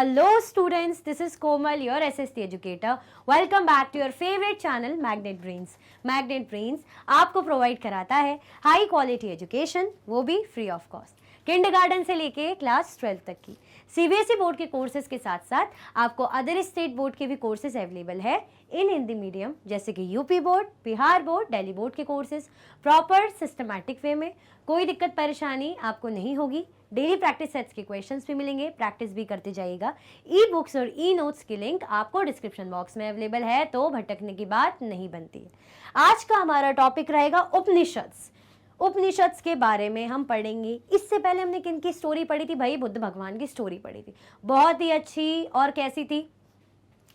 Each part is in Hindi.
Hello students, this is Komal, your SST educator. Welcome back to your favorite channel Magnet Brains. Magnet Brains आपको प्रोवाइड कराता है हाई क्वालिटी एजुकेशन, वो भी फ्री ऑफ कॉस्ट। किंडरगार्टन से लेके क्लास 12 तक की सीबीएसई बोर्ड के कोर्सेज के साथ साथ आपको अदर स्टेट बोर्ड के भी कोर्सेज अवेलेबल है इन हिंदी मीडियम, जैसे कि UP board, Bihar board, Delhi board के कोर्सेज प्रॉपर सिस्टमैटिक वे में। कोई दिक्कत परेशानी आपको नहीं होगी। डेली प्रैक्टिस सेट्स के क्वेश्चंस भी मिलेंगे, प्रैक्टिस भी करते जाइएगा। ई बुक्स और ई नोट्स की लिंक आपको डिस्क्रिप्शन बॉक्स में अवेलेबल है, तो भटकने की बात नहीं बनती। आज का हमारा टॉपिक रहेगा उपनिषद्स। उपनिषद्स के बारे में हम पढ़ेंगे। इससे पहले हमने किन की स्टोरी पढ़ी थी भाई? बुद्ध भगवान की स्टोरी पढ़ी थी, बहुत ही अच्छी। और कैसी थी?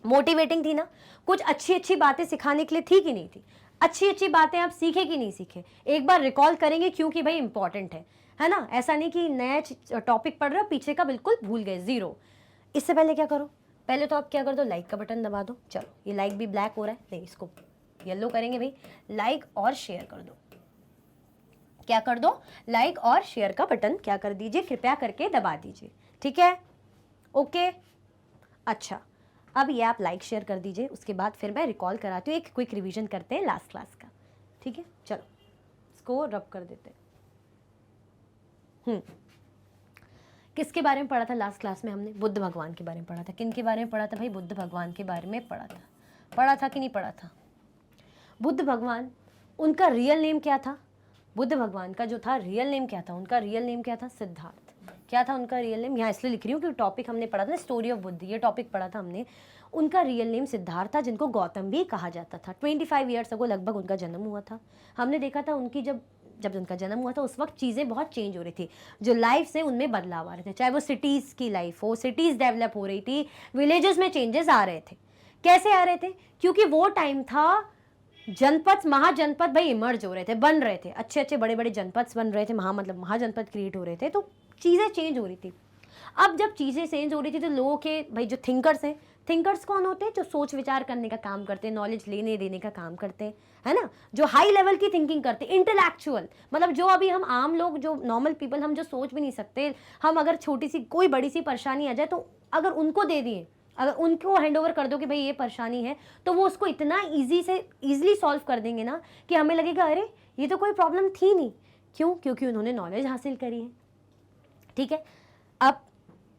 मोटिवेटिंग थी ना। कुछ अच्छी अच्छी बातें सिखाने के लिए थी कि नहीं थी? अच्छी अच्छी बातें आप सीखे कि नहीं सीखे? एक बार रिकॉल करेंगे, क्योंकि भाई इंपॉर्टेंट है ना। ऐसा नहीं कि नया टॉपिक पढ़ रहे हो, पीछे का बिल्कुल भूल गए, जीरो। इससे पहले क्या करो? पहले तो आप क्या कर दो, लाइक का बटन दबा दो। चलो, ये लाइक भी ब्लैक हो रहा है, नहीं इसको येलो करेंगे भाई। लाइक और शेयर कर दो। क्या कर दो? लाइक और शेयर का बटन क्या कर दीजिए, कृपया करके दबा दीजिए। ठीक है, ओके। अच्छा, अब ये आप लाइक शेयर कर दीजिए, उसके बाद फिर मैं रिकॉल कराती हूँ। एक क्विक रिवीजन करते हैं लास्ट क्लास का। ठीक है, चलो इसको रब कर देते हैं। किसके बारे में पढ़ा था लास्ट क्लास में? हमने बुद्ध भगवान के बारे में पढ़ा था। किन के बारे में पढ़ा था भाई? बुद्ध भगवान के बारे में पढ़ा था कि नहीं पढ़ा था? बुद्ध भगवान, उनका रियल नेम क्या था? बुद्ध भगवान का जो था रियल नेम क्या था? उनका रियल नेम क्या था? सिद्धार्थ। क्या था उनका रियल नेम? यहाँ इसलिए लिख रही हूँ क्योंकि टॉपिक हमने पढ़ा था, स्टोरी ऑफ बुद्ध, ये टॉपिक पढ़ा था हमने। उनका रियल नेम सिद्धार्थ था, जिनको गौतम भी कहा जाता था। 25 ईयर्स अगो लगभग उनका जन्म हुआ था। हमने देखा था उनकी जब उनका जन्म हुआ था, उस वक्त चीज़ें बहुत चेंज हो रही थी। जो लाइफ से उनमें बदलाव आ रहे थे, चाहे वो सिटीज़ की लाइफ हो, सिटीज़ डेवलप हो रही थी, विलेजेस में चेंजेस आ रहे थे। कैसे आ रहे थे? क्योंकि वो टाइम था जनपद, महाजनपद भाई इमर्ज हो रहे थे, बन रहे थे। अच्छे अच्छे बड़े बड़े जनपद बन रहे थे, मतलब महाजनपद क्रिएट हो रहे थे, तो चीज़ें चेंज हो रही थी। अब जब चीज़ें चेंज हो रही थी तो लोगों के भाई जो थिंकर्स हैं, थिंकर्स कौन होते हैं? जो सोच विचार करने का काम करते हैं, नॉलेज लेने देने का काम करते हैं, है ना। जो हाई लेवल की थिंकिंग करते हैं, इंटेलेक्चुअल, मतलब जो अभी हम आम लोग, जो नॉर्मल पीपल, हम जो सोच भी नहीं सकते। हम अगर छोटी सी कोई बड़ी सी परेशानी आ जाए, तो अगर उनको दे दिए, अगर उनको हैंड ओवर कर दो कि भाई ये परेशानी है, तो वो उसको इतना ईजिली सॉल्व कर देंगे ना कि हमें लगेगा अरे ये तो कोई प्रॉब्लम थी नहीं। क्यों? क्योंकि उन्होंने नॉलेज हासिल करी है। ठीक है, अब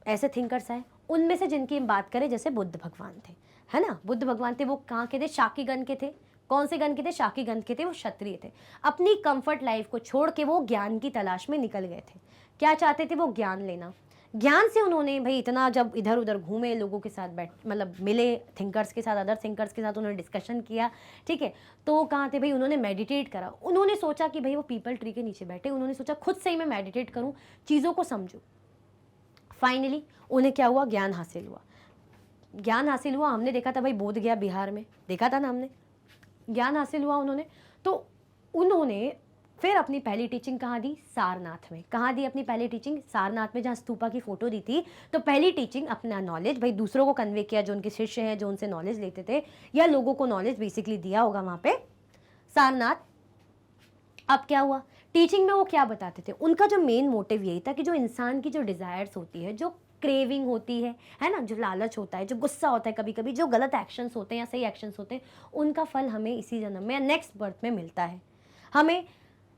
ऐसे थिंकर्स आए, उनमें से जिनकी हम बात करें, जैसे बुद्ध भगवान थे, है ना। बुद्ध भगवान थे, वो कहाँ के थे? शाक्यगण के थे। कौन से गण के थे? शाक्यगण के थे। वो क्षत्रिय थे। अपनी कंफर्ट लाइफ को छोड़ के वो ज्ञान की तलाश में निकल गए थे। क्या चाहते थे वो? ज्ञान लेना। ज्ञान से उन्होंने भाई इतना, जब इधर उधर घूमे, लोगों के साथ मतलब मिले, थिंकर्स के साथ, अदर थिंकर्स के साथ उन्होंने डिस्कशन किया। ठीक है, तो कहाँ थे भाई? उन्होंने मेडिटेट करा। उन्होंने सोचा कि भाई वो पीपल ट्री के नीचे बैठे, उन्होंने सोचा खुद से ही मैं मेडिटेट करूँ, चीज़ों को समझूँ। फाइनली उन्हें क्या हुआ? ज्ञान हासिल हुआ। ज्ञान हासिल हुआ, हमने देखा था भाई बोध गया बिहार में, देखा था ना हमने। ज्ञान हासिल हुआ उन्होंने, तो उन्होंने फिर अपनी पहली टीचिंग कहाँ दी? सारनाथ में। कहाँ दी अपनी पहली टीचिंग? सारनाथ में, जहाँ स्तूपा की फोटो दी थी। तो पहली टीचिंग अपना नॉलेज भाई दूसरों को कन्वे किया, जो उनके शिष्य हैं, जो उनसे नॉलेज लेते थे, या लोगों को नॉलेज बेसिकली दिया होगा वहाँ पे सारनाथ। अब क्या हुआ? टीचिंग में वो क्या बताते थे? उनका जो मेन मोटिव यही था कि जो इंसान की जो डिज़ायर्स होती है, जो क्रेविंग होती है ना, जो लालच होता है, जो गुस्सा होता है, कभी कभी जो गलत एक्शंस होते हैं या सही एक्शंस होते हैं, उनका फल हमें इसी जन्म में या नेक्स्ट बर्थ में मिलता है। हमें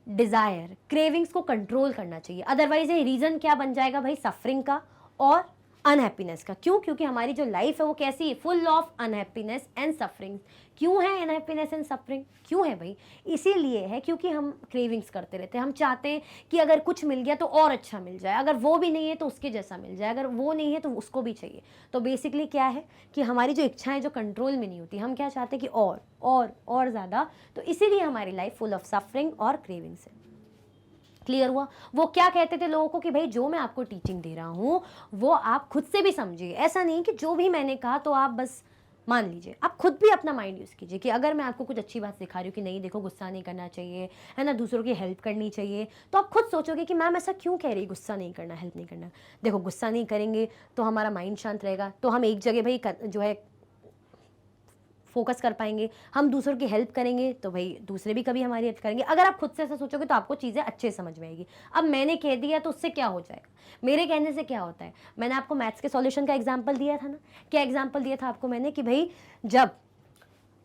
डिज़ायर, क्रेविंग्स को कंट्रोल करना चाहिए, अदरवाइज ये रीज़न क्या बन जाएगा भाई? सफरिंग का और अनहैप्पीनेस का। क्यों? क्योंकि हमारी जो लाइफ है वो कैसी है? Full of unhappiness and suffering. क्यों है अनहैप्पीनेस एंड सफरिंग? क्यों है भाई? इसीलिए है क्योंकि हम क्रेविंग्स करते रहते हैं। हम चाहते हैं कि अगर कुछ मिल गया तो और अच्छा मिल जाए, अगर वो भी नहीं है तो उसके जैसा मिल जाए, अगर वो नहीं है तो उसको भी चाहिए। तो बेसिकली क्या है कि हमारी जो इच्छाएं जो कंट्रोल में नहीं होती, हम क्या चाहते हैं कि और ज़्यादा। तो इसीलिए हमारी लाइफ फुल ऑफ सफरिंग और क्रेविंग्स है। क्लियर हुआ? वो क्या कहते थे लोगों को कि भाई जो मैं आपको टीचिंग दे रहा हूँ वो आप खुद से भी समझिए। ऐसा नहीं कि जो भी मैंने कहा तो आप बस मान लीजिए, आप खुद भी अपना माइंड यूज़ कीजिए कि अगर मैं आपको कुछ अच्छी बात सिखा रही हूँ कि नहीं देखो गुस्सा नहीं करना चाहिए, है ना, दूसरों की हेल्प करनी चाहिए, तो आप खुद सोचोगे कि मैम ऐसा क्यों कह रही, गुस्सा नहीं करना, हेल्प नहीं करना। देखो, गुस्सा नहीं करेंगे तो हमारा माइंड शांत रहेगा, तो हम एक जगह भाई जो है फोकस कर पाएंगे, हम दूसरों की हेल्प करेंगे तो भाई दूसरे भी कभी हमारी हेल्प करेंगे। अगर आप खुद से ऐसा सोचोगे तो आपको चीज़ें अच्छे समझ में आएगी। अब मैंने कह दिया तो उससे क्या हो जाएगा, मेरे कहने से क्या होता है। मैंने आपको मैथ्स के सॉल्यूशन का एग्जाम्पल दिया था ना, क्या एग्जाम्पल दिया था आपको मैंने कि भाई जब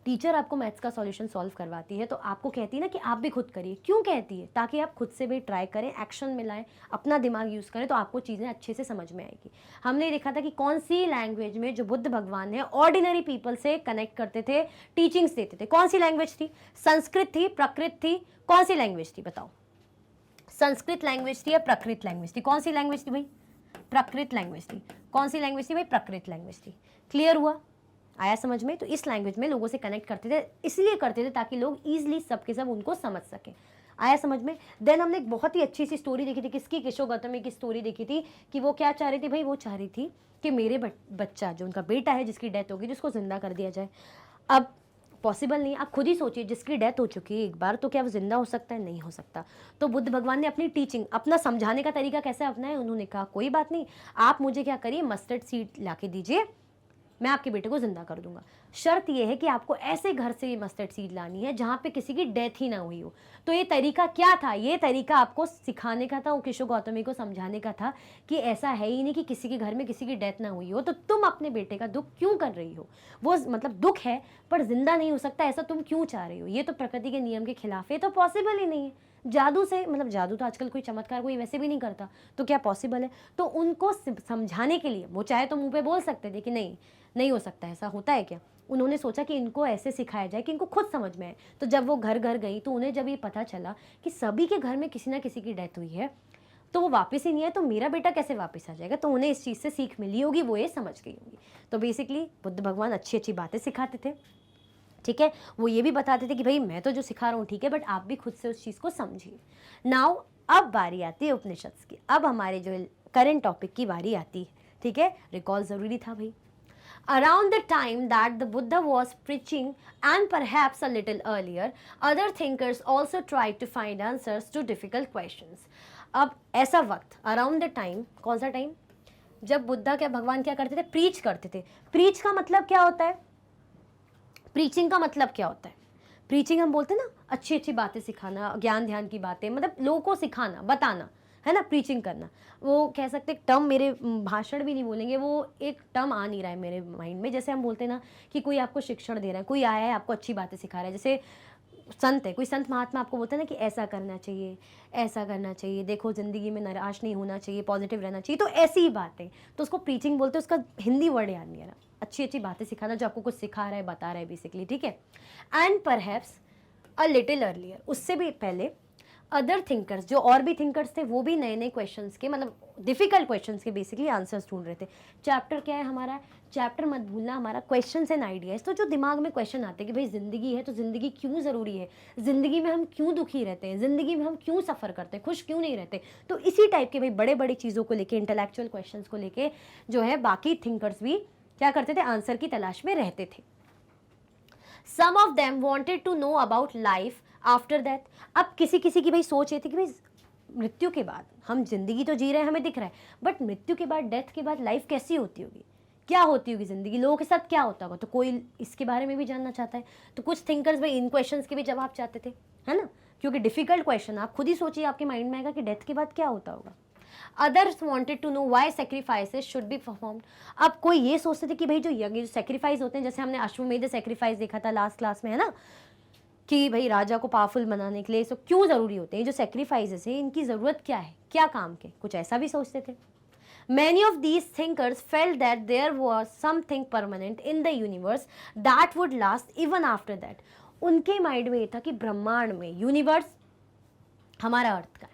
टीचर आपको मैथ्स का सॉल्यूशन सॉल्व करवाती है तो आपको कहती है ना कि आप भी खुद करिए। क्यों कहती है? ताकि आप खुद से भी ट्राई करें, एक्शन में लाएं, अपना दिमाग यूज़ करें तो आपको चीज़ें अच्छे से समझ में आएगी। हमने देखा था कि कौन सी लैंग्वेज में जो बुद्ध भगवान है ऑर्डिनरी पीपल से कनेक्ट करते थे, टीचिंग्स देते थे। कौन सी लैंग्वेज थी? संस्कृत थी, प्राकृत थी, कौन सी लैंग्वेज थी बताओ? संस्कृत लैंग्वेज थी या प्राकृत लैंग्वेज थी? कौन सी लैंग्वेज थी भाई? प्राकृत लैंग्वेज थी। कौन सी लैंग्वेज थी भाई? प्राकृत लैंग्वेज थी। क्लियर हुआ? आया समझ में? तो इस लैंग्वेज में लोगों से कनेक्ट करते थे, इसलिए करते थे ताकि लोग ईजिली सबके सब उनको समझ सके। आया समझ में? देन हमने एक बहुत ही अच्छी सी स्टोरी देखी थी, किसकी? केशव गौतमी की स्टोरी देखी थी कि वो क्या चाह रही थी भाई? वो चाह रही थी कि मेरे बच्चा जो उनका बेटा है जिसकी डेथ होगी जिसको जिंदा कर दिया जाए। अब पॉसिबल नहीं, आप खुद ही सोचिए, जिसकी डेथ हो चुकी है एक बार तो क्या वो जिंदा हो सकता है? नहीं हो सकता। तो बुद्ध भगवान ने अपनी टीचिंग, अपना समझाने का तरीका कैसे अपनाया? उन्होंने कहा कोई बात नहीं, आप मुझे क्या करिए, मस्टर्ड सीड ला के दीजिए, मैं आपके बेटे को जिंदा कर दूंगा। शर्त यह है कि आपको ऐसे घर से ये मस्टर्ड सीड लानी है जहां पे किसी की डेथ ही ना हुई हो। तो ये तरीका क्या था? ये तरीका आपको सिखाने का था, वो केशव गौतमी को समझाने का था कि ऐसा है ही नहीं कि किसी के घर में किसी की डेथ ना हुई हो, तो तुम अपने बेटे का दुख क्यों कर रही हो? वो मतलब दुख है पर जिंदा नहीं हो सकता, ऐसा तुम क्यों चाह रही हो? ये तो प्रकृति के नियम के खिलाफ है, तो पॉसिबल ही नहीं है। जादू से मतलब जादू तो आजकल कोई चमत्कार कोई वैसे भी नहीं करता, तो क्या पॉसिबल है? तो उनको समझाने के लिए वो चाहे तो मुंह पे बोल सकते थे कि नहीं नहीं हो सकता, ऐसा होता है क्या? उन्होंने सोचा कि इनको ऐसे सिखाया जाए कि इनको खुद समझ में आए। तो जब वो घर घर गई तो उन्हें जब ये पता चला कि सभी के घर में किसी ना किसी की डेथ हुई है, तो वो वापस ही नहीं है, तो मेरा बेटा कैसे वापस आ जाएगा? तो उन्हें इस चीज़ से सीख मिली होगी, वो ये समझ गई होगी। तो बेसिकली बुद्ध भगवान अच्छी अच्छी बातें सिखाते थे, ठीक है। वो ये भी बताते थे कि भाई मैं तो जो सिखा रहा हूँ ठीक है, बट आप भी खुद से उस चीज़ को समझिए। नाउ अब बारी आती है उपनिषद की। अब हमारे जो करंट टॉपिक की बारी आती है, ठीक है। रिकॉल ज़रूरी था भाई। Around the time that the Buddha was preaching, and perhaps a little earlier, other thinkers also tried to find answers to difficult questions. अब ऐसा वक्त, around the time, कौन सा टाइम? जब बुद्धा क्या भगवान क्या करते थे? प्रीच करते थे। प्रीच का मतलब क्या होता है? प्रीचिंग का मतलब क्या होता है? प्रीचिंग हम बोलते हैं ना, अच्छी अच्छी बातें सिखाना, ज्ञान ध्यान की बातें, मतलब लोगों को सिखाना, बताना, है ना, प्रीचिंग करना। वो कह सकते एक टर्म, मेरे भाषण भी नहीं बोलेंगे, वो एक टर्म आ नहीं रहा है मेरे माइंड में। जैसे हम बोलते हैं ना कि कोई आपको शिक्षण दे रहा है, कोई आया है आपको अच्छी बातें सिखा रहा है, जैसे संत है, कोई संत महात्मा आपको बोलते हैं ना कि ऐसा करना चाहिए, ऐसा करना चाहिए, देखो ज़िंदगी में निराश नहीं होना चाहिए, पॉजिटिव रहना चाहिए, तो ऐसी ही बातें, तो उसको प्रीचिंग बोलते हैं। उसका हिंदी वर्ड याद नहीं आ रहा। अच्छी अच्छी बातें सिखाना, जो आपको कुछ सिखा रहा है, बता रहा है बेसिकली, ठीक है। And perhaps a little earlier, उससे भी पहले अदर थिंकर्स, जो और भी थिंकर्स थे, वो भी नए नए क्वेश्चंस के, मतलब डिफिकल्ट क्वेश्चंस के बेसिकली आंसर्स ढूंढ रहे थे। चैप्टर क्या है हमारा? चैप्टर मत भूलना, हमारा क्वेश्चंस एंड आइडियाज। तो जो दिमाग में क्वेश्चन आते हैं कि भाई ज़िंदगी है तो ज़िंदगी क्यों ज़रूरी है, ज़िंदगी में हम क्यों दुखी रहते हैं, ज़िंदगी में हम क्यों सफ़र करते हैं, खुश क्यों नहीं रहते, तो इसी टाइप के भाई बड़े बड़ी चीज़ों को लेके, इंटेलेक्चुअल क्वेश्चंस को लेके जो है बाकी थिंकर्स भी क्या करते थे? आंसर की तलाश में रहते थे। Some of them wanted to know about life after that. अब किसी किसी की भाई सोच ये थी कि भाई मृत्यु के बाद, हम जिंदगी तो जी रहे हैं, हमें दिख रहा है, बट मृत्यु के बाद, डेथ के बाद लाइफ कैसी होती होगी, क्या होती होगी ज़िंदगी, लोगों के साथ क्या होता होगा, तो कोई इसके बारे में भी जानना चाहता है। तो कुछ थिंकर्स भाई इन क्वेश्चंस के भी जवाब चाहते थे, है ना, क्योंकि डिफिकल्ट क्वेश्चन, आप खुद ही सोचिए, आपके माइंड में आएगा कि डेथ के बाद क्या होता होगा। Others wanted to know why sacrifices should be performed. अब कोई ये सोचते थे कि भाई जो यज्ञ, जो सेक्रीफाइस होते हैं, जैसे हमने अश्वमेध सेक्रीफाइस देखा था लास्ट क्लास में, है ना, कि भाई राजा को पावरफुल बनाने के लिए सब क्यों ज़रूरी होते हैं, जो सेक्रीफाइसेस है इनकी ज़रूरत क्या है, क्या काम के, कुछ ऐसा भी सोचते थे। Many of these thinkers felt that there was something permanent in the universe that would last even after that. उनके माइंड में ये था कि ब्रह्मांड में, यूनिवर्स हमारा अर्थ का है।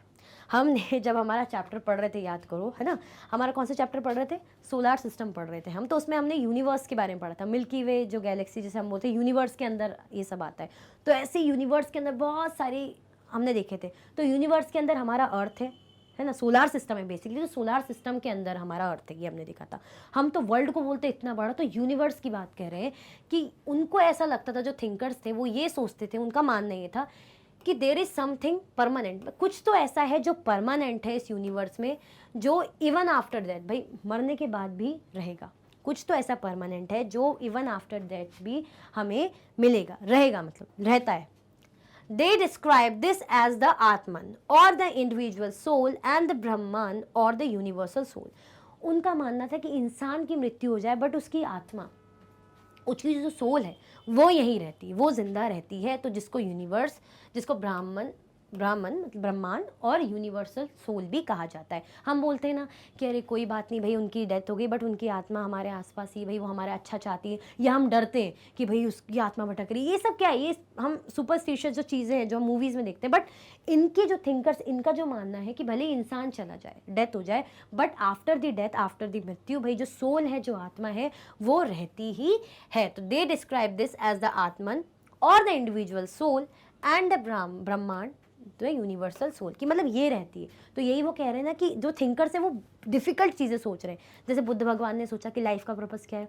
हमने जब हमारा चैप्टर पढ़ रहे थे, याद करो, है ना, हमारा कौन सा चैप्टर पढ़ रहे थे? सोलार सिस्टम पढ़ रहे थे हम, तो उसमें हमने यूनिवर्स के बारे में पढ़ा था, मिल्की वे जो गैलेक्सी जैसे हम बोलते हैं, यूनिवर्स के अंदर ये सब आता है। तो ऐसे यूनिवर्स के अंदर बहुत सारी हमने देखे थे। तो यूनिवर्स के अंदर हमारा अर्थ है ना, सोलार सिस्टम है बेसिकली, तो सोलार सिस्टम के अंदर हमारा अर्थ है, ये हमने देखा था। हम तो वर्ल्ड को बोलते इतना बड़ा, तो यूनिवर्स की बात कह रहे हैं कि उनको ऐसा लगता था, जो थिंकर्स थे वो ये सोचते थे, उनका मानना ये था कि देयर इज समथिंग परमानेंट, कुछ तो ऐसा है जो परमानेंट है इस यूनिवर्स में, जो इवन आफ्टर दैट, भाई मरने के बाद भी रहेगा, कुछ तो ऐसा परमानेंट है जो इवन आफ्टर दैट भी हमें मिलेगा, रहेगा, मतलब रहता है। They describe this as the Atman or the individual soul and the Brahman or the universal soul. उनका मानना था कि इंसान की मृत्यु हो जाए बट उसकी आत्मा, उसकी जो सोल है वो यहीं रहती है, वो जिंदा रहती है। तो जिसको यूनिवर्स, जिसको ब्राह्मण मतलब ब्रह्मांड और यूनिवर्सल सोल भी कहा जाता है। हम बोलते हैं ना कि अरे कोई बात नहीं भाई, उनकी डेथ हो गई बट उनकी आत्मा हमारे आसपास ही, भाई वो हमारा अच्छा चाहती है, या हम डरते हैं कि भाई उसकी आत्मा भटक रही है। ये सब क्या है, ये हम सुपरस्टिशियस जो चीज़ें हैं जो हम मूवीज़ में देखते हैं। बट इनके जो थिंकर्स, इनका जो मानना है कि भले इंसान चला जाए, डेथ हो जाए, but after the death, after the मृत्यु, भाई जो सोल है, जो आत्मा है, वो रहती ही है। तो they describe this as the atman और the individual soul and the Brahmand तो यूनिवर्सल सोल की, मतलब ये रहती है। तो यही वो कह रहे हैं ना कि जो थिंकर्स हैं वो डिफिकल्ट चीज़ें सोच रहे हैं। जैसे बुद्ध भगवान ने सोचा कि लाइफ का पर्पस क्या है,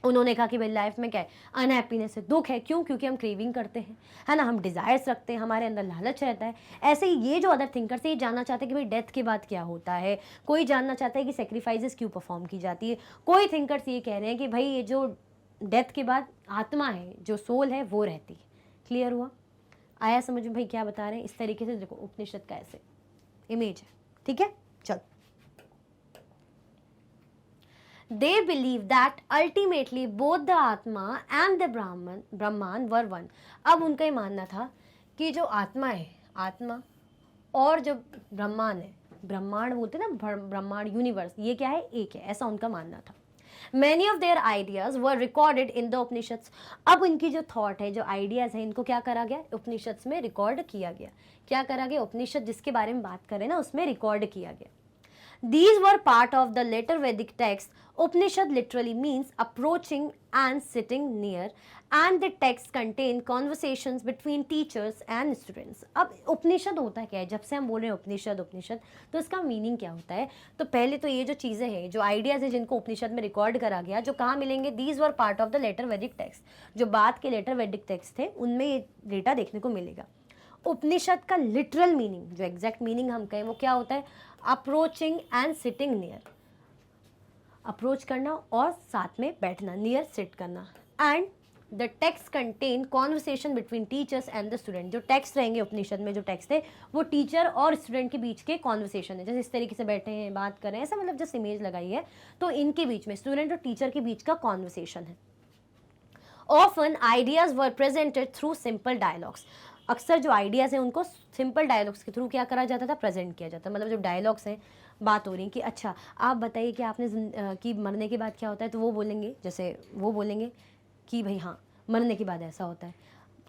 उन्होंने कहा कि भाई लाइफ में क्या है, अनहैप्पीनेस है, दुख है। क्यों? क्योंकि हम क्रेविंग करते हैं, है ना, हम डिज़ायर्स रखते हैं, हमारे अंदर लालच रहता है। ऐसे ही ये जो अदर थिंकर्स है ये जानना चाहते हैं कि भाई डेथ के बाद क्या होता है। कोई जानना चाहता है कि सेक्रीफाइसेस क्यों परफॉर्म की जाती है। कोई थिंकर्स ये कह रहे हैं कि भाई ये जो डेथ के बाद आत्मा है, जो सोल है, वो रहती है। क्लियर हुआ? आया समझ में भाई क्या बता रहे हैं? इस तरीके से देखो उपनिषद का ऐसे इमेज है, ठीक है। चल, they believe that ultimately both the आत्मा and the ब्रह्मांड were one। अब उनका ही मानना था कि जो आत्मा है, आत्मा और जो ब्रह्मांड है, ब्रह्मांड बोलते हैं ना, ब्रह्मांड यूनिवर्स, ये क्या है, एक है, ऐसा उनका मानना था। Many of their ideas were recorded in the Upanishads। अब इनकी जो थॉट है, जो आइडियाज है, इनको क्या करा गया, उपनिषद में रिकॉर्ड किया गया। क्या करा गया? उपनिषद जिसके बारे में बात करें ना, उसमें रिकॉर्ड किया गया। These were part of the later Vedic text. Upanishad literally means approaching and sitting near, and the text contain conversations between teachers and students। अब उपनिषद होता क्या है? जब से हम बोल रहे हैं उपनिषद उपनिषद, तो इसका मीनिंग क्या होता है? तो पहले तो ये जो चीज़ें हैं, जो आइडियाज़ हैं, जिनको उपनिषद में रिकॉर्ड करा गया, जो कहाँ मिलेंगे? These were part of the later Vedic text। जो बाद के लेटर वैदिक टेक्स्ट थे उनमें ये डेटा देखने को मिलेगा। उपनिषद का लिटरल मीनिंग, जो एग्जैक्ट मीनिंग हम कहें, वो क्या होता है? Approaching and sitting near, approach करना और साथ में बैठना, नियर सिट करना। And the text contain conversation between teachers and the student. जो टेक्स्ट रहेंगे उपनिषद में, जो टेक्स्ट है, वो टीचर और स्टूडेंट के बीच के कॉन्वर्सेशन है। जैसे इस तरीके से बैठे हैं, बात कर रहे हैं, ऐसा मतलब जस्ट इमेज लगाई है, तो इनके बीच में, स्टूडेंट और टीचर के बीच का कॉन्वर्सेशन है। ऑफन आइडियाज वर प्रेजेंटेड थ्रू सिंपल डायलॉग्स। अक्सर जो आइडियाज़ हैं उनको सिंपल डायलॉग्स के थ्रू क्या करा जाता था? प्रेजेंट किया जाता। मतलब जो डायलॉग्स हैं, बात हो रही कि अच्छा आप बताइए कि आपने कि मरने के बाद क्या होता है, तो वो बोलेंगे, जैसे वो बोलेंगे कि भाई हाँ मरने के बाद ऐसा होता है,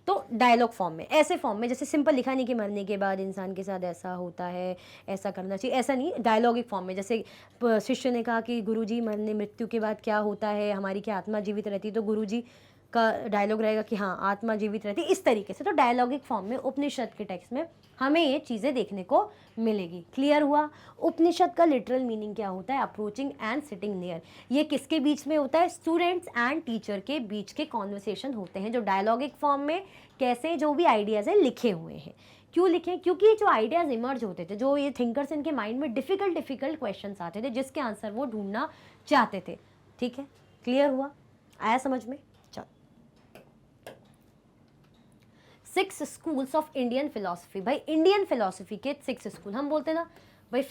तो डायलॉग फॉर्म में, ऐसे फॉर्म में, जैसे सिंपल लिखा नहीं कि मरने के बाद इंसान के साथ ऐसा होता है, ऐसा करना चाहिए, ऐसा नहीं, डायलॉगिक फॉर्म में। जैसे शिष्य ने कहा कि गुरुजी मरने, मृत्यु के बाद क्या होता है, हमारी क्या आत्मा जीवित रहती है, तो गुरुजी का डायलॉग रहेगा कि हाँ आत्मा जीवित रहती है, इस तरीके से। तो डायलॉगिक फॉर्म में उपनिषद के टेक्स्ट में हमें ये चीज़ें देखने को मिलेगी। क्लियर हुआ? उपनिषद का लिटरल मीनिंग क्या होता है? Approaching and sitting near. ये किसके बीच में होता है? स्टूडेंट्स एंड टीचर के बीच के कॉन्वर्सेशन होते हैं, जो डायलॉगिक फॉर्म में कैसे जो भी आइडियाज़ हैं लिखे हुए हैं। क्यों लिखे? क्योंकि जो आइडियाज़ इमर्ज होते थे, जो ये थिंकर्स, इनके माइंड में डिफिकल्ट क्वेश्चन आते थे जिसके आंसर वो ढूंढना चाहते थे। ठीक है, क्लियर हुआ? आया समझ में? 6 स्कूल्स ऑफ इंडियन फिलोसफी। भाई इंडियन फिलोसफी के 6 स्कूल, हम बोलते हैं ना भाई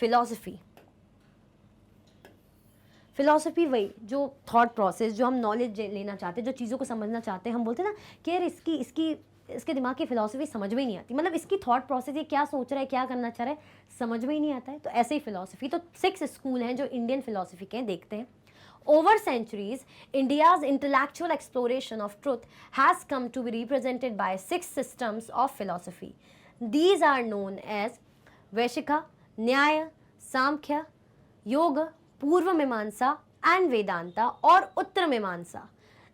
फिलोसफी वही जो थॉट प्रोसेस, जो हम नॉलेज लेना चाहते हैं, जो चीज़ों को समझना चाहते हैं, हम बोलते हैं ना कि यार इसके दिमाग की फिलोसफी समझ में ही नहीं आती, मतलब इसकी थॉट प्रोसेस, ये क्या सोच रहा है, क्या करना चाह रहा है, समझ में ही नहीं आता है। तो ऐसे ही फिलोसफी, तो 6 स्कूल हैं जो इंडियन फिलोसफी के, देखते हैं। Over centuries, India's intellectual exploration of truth has come to be represented by 6 systems of philosophy. These are known as Vaishika, Nyaya, Samkhya, Yoga, Purva Mimamsa and Vedanta or Uttara Mimamsa.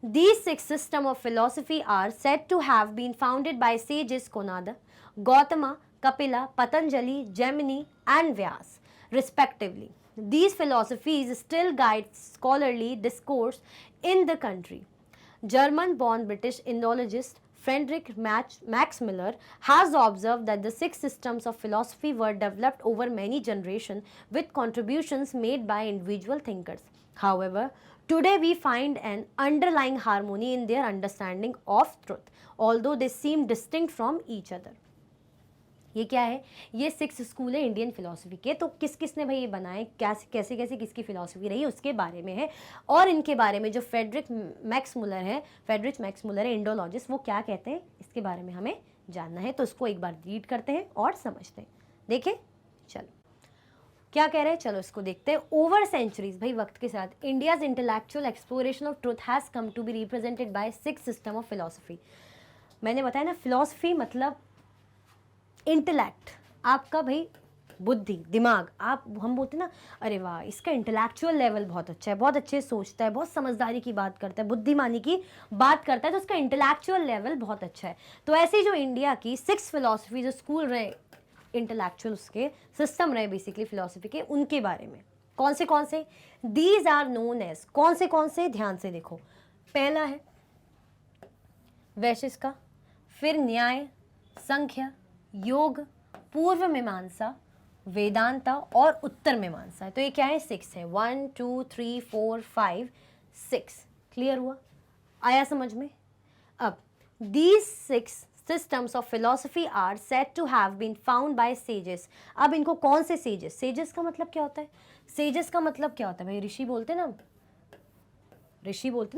These 6 systems of philosophy are said to have been founded by sages Konada, Gautama, Kapila, Patanjali, Gemini and Vyas, respectively. These philosophies still guide scholarly discourse in the country. German-born British Indologist Friedrich Max Miller has observed that the 6 systems of philosophy were developed over many generations with contributions made by individual thinkers. However, Today we find an underlying harmony in their understanding of truth, although they seem distinct from each other. ये क्या है? ये 6 स्कूल है इंडियन फिलॉसफी के। तो किस किस ने भाई ये बनाए, कैसे कैसे किसकी फिलॉसफी रही उसके बारे में है। और इनके बारे में जो फ्रेडरिक मैक्स मुलर है इंडोलॉजिस्ट, वो क्या कहते हैं इसके बारे में हमें जानना है। तो इसको एक बार रीड करते हैं और समझते हैं। देखें, चलो क्या कह रहे हैं, चलो इसको देखते हैं। ओवर सेंचुरीज, भाई वक्त के साथ, India's intellectual exploration of truth has come to be represented by 6 system of philosophy. मैंने बताया ना, फिलॉसफी मतलब इंटेलेक्ट, आपका भाई बुद्धि, दिमाग। आप, हम बोलते ना, अरे वाह इसका इंटेलेक्चुअल लेवल बहुत अच्छा है, बहुत अच्छे सोचता है, बहुत समझदारी की बात करता है, बुद्धिमानी की बात करता है, तो उसका इंटेलेक्चुअल लेवल बहुत अच्छा है। तो ऐसे जो इंडिया की 6 फिलॉसफी जो स्कूल रहे, इंटेलेक्चुअल उसके सिस्टम रहे बेसिकली फिलॉसफी के, उनके बारे में कौन से दीज आर नोन एज, कौन से ध्यान से देखो। पहला है वैशेषिक, फिर न्याय, संख्या, योग, पूर्व मीमांसा, वेदांता और उत्तर मीमांसा। तो ये क्या है, 6 है। 1 2 3 4 5 6। क्लियर हुआ, आया समझ में। अब these 6 systems of philosophy are said to have been found by sages। अब इनको कौन से सेजेस का मतलब क्या होता है? सेजेस का मतलब क्या होता है भाई? ऋषि बोलते ना,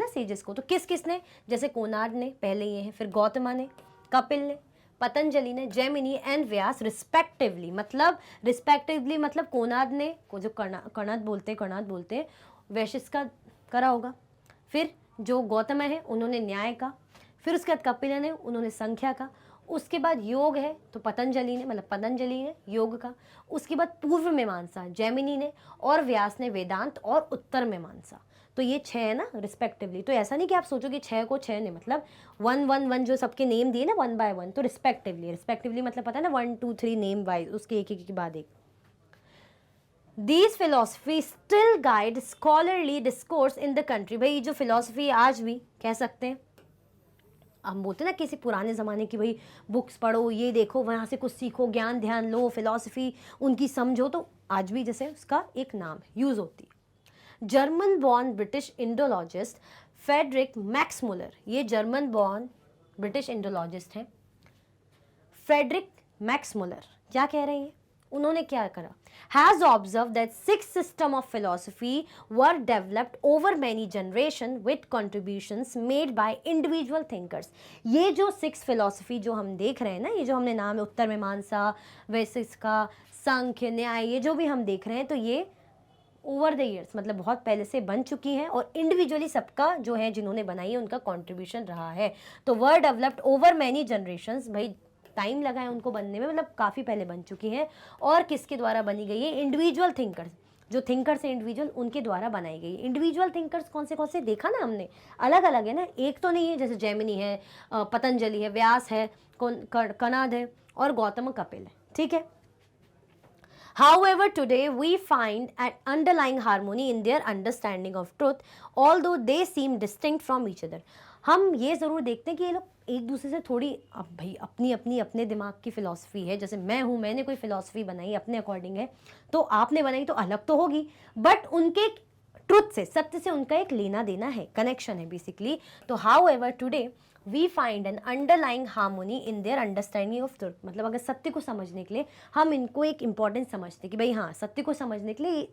सेजेस को। तो किस किसने, जैसे कोनार्ड ने पहले ये है, फिर गौतमा ने, कपिल ने, पतंजलि ने, जेमिनी एंड व्यास रिस्पेक्टिवली। मतलब कोनार्ड ने को जो कणाद बोलते हैं वैशेषिक का करा होगा, फिर जो गौतम है उन्होंने न्याय का, फिर उसके बाद कपिल ने उन्होंने संख्या का, उसके बाद योग है तो पतंजलि ने योग का, उसके बाद पूर्व मीमांसा जैमिनी ने, और व्यास ने वेदांत और उत्तर मीमांसा। तो ये 6 है ना रिस्पेक्टिवली। तो ऐसा नहीं कि आप सोचो कि 6 को 6 ने, मतलब 1 जो सबके नेम दिए ना 1 by 1, तो रिस्पेक्टिवली मतलब पता है ना 1 2 3 नेम वाइज, उसके एक के बाद एक। These philosophy still guide scholarly discourse in the country। भाई जो फिलोसफी आज भी कह सकते हैं, हम बोलते हैं ना किसी पुराने ज़माने की, भाई बुक्स पढ़ो, ये देखो, वहाँ से कुछ सीखो, ज्ञान ध्यान लो, फिलॉसफी उनकी समझो, तो आज भी जैसे उसका एक नाम यूज़ होती है। German born British Indologist Friedrich Max Muller, ये जर्मन बॉर्न ब्रिटिश इंडोलॉजिस्ट हैं। फ्रेडरिक मैक्स मुलर क्या कह रहे हैं, उन्होंने क्या करा, has observed that 6 system of philosophy were developed over many generation with contributions made by individual thinkers। ये जो 6 philosophy जो हम देख रहे हैं ना, ये जो हमने नाम है उत्तर मीमांसा, वैशेषिक, सांख्य, न्याय, ये जो भी हम देख रहे हैं, तो ये ओवर द ईयर्स मतलब बहुत पहले से बन चुकी हैं, और इंडिविजुअली सबका जो है जिन्होंने बनाई है उनका कॉन्ट्रीब्यूशन रहा है। तो were developed over many generations, भाई टाइम लगा है उनको बनने में, मतलब काफ़ी पहले बन चुकी है। और किसके द्वारा बनी गई है, इंडिविजुअल थिंकर्स, जो थिंकर्स हैं इंडिविजुअल, उनके द्वारा बनाई गई। इंडिविजुअल थिंकर्स कौन से देखा ना हमने, अलग अलग है ना, एक तो नहीं है, जैसे जैमिनी है, पतंजलि है, व्यास है, कणाद है, और गौतम कपिल है, ठीक है। However, today we find an underlying harmony in their understanding of truth, although they seem distinct from each other। हम ये ज़रूर देखते हैं कि ये लोग एक दूसरे से थोड़ी, अब भाई अपने दिमाग की फ़िलॉसफी है, जैसे मैंने कोई फ़िलॉसफी बनाई अपने अकॉर्डिंग है, तो आपने बनाई तो अलग तो होगी, बट उनके ट्रुथ से, सत्य से उनका एक लेना देना है, कनेक्शन है बेसिकली। तो however today we find an underlying harmony in their understanding of truth। मतलब अगर सत्य को समझने के लिए हम इनको एक इम्पॉर्टेंस समझते हैं कि भाई हाँ, सत्य को समझने के लिए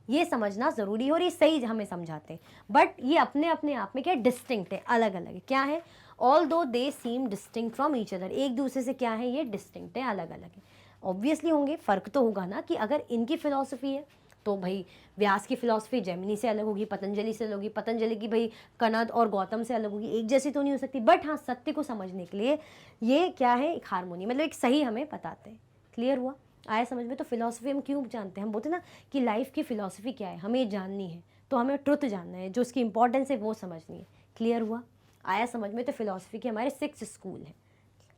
ये समझना ज़रूरी है और ये सही हमें समझाते हैं, बट ये अपने आप में क्या डिस्टिंक्ट है, अलग अलग है। क्या है, ऑल दो दे सीम डिस्टिंक्ट फ्रॉम ईच अदर, एक दूसरे से क्या है, ये डिस्टिंक्ट है, अलग अलग है। ऑब्वियसली होंगे, फ़र्क तो होगा ना, कि अगर इनकी फ़िलॉसफी है तो भाई व्यास की फ़िलॉसफी जैमिनी से अलग होगी, पतंजलि से अलग होगी, पतंजलि की भाई कणाद और गौतम से अलग होगी, एक जैसी तो नहीं हो सकती। बट हाँ, सत्य को समझने के लिए ये क्या है, एक हारमोनी, मतलब एक सही हमें बताते हैं। क्लियर हुआ, आया समझ में। तो फिलॉसफी हम क्यों जानते हैं, हम बोलते हैं ना कि लाइफ की फ़िलॉसफी क्या है, हमें जाननी है, तो हमें ट्रुथ जानना है, जो उसकी इंपॉर्टेंस है वो समझनी है। क्लियर हुआ, आया समझ में। तो फिलॉसफी के हमारे 6 स्कूल हैं।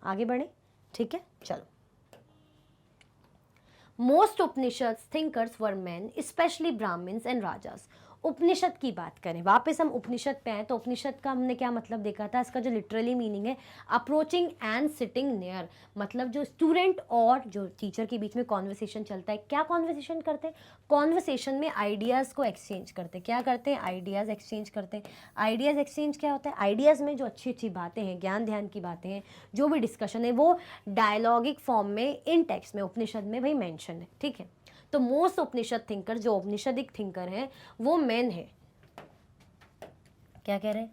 आगे बढ़े, ठीक है, चलो। Most Upanishads thinkers were men, especially Brahmins and Rajas। उपनिषद की बात करें, वापस हम उपनिषद पे आए, तो उपनिषद का हमने क्या मतलब देखा था, इसका जो लिटरली मीनिंग है अप्रोचिंग एंड सिटिंग नियर, मतलब जो स्टूडेंट और जो टीचर के बीच में कॉन्वर्सेशन चलता है। क्या कॉन्वर्सेशन करते हैं? कॉन्वर्सेशन में आइडियाज़ को एक्सचेंज करते हैं। क्या करते हैं? आइडियाज़ एक्सचेंज करते हैं। आइडियाज़ एक्सचेंज क्या होता है? आइडियाज़ में जो अच्छी अच्छी बातें हैं, ज्ञान ध्यान की बातें हैं, जो भी डिस्कशन है वो डायलॉगिक फॉर्म में इन टेक्स्ट में उपनिषद में भाई मेंशन है, ठीक है। तो मोस्ट उपनिषद थिंकर, जो उपनिषदिक थिंकर हैं वो मेन है। क्या कह रहे हैं?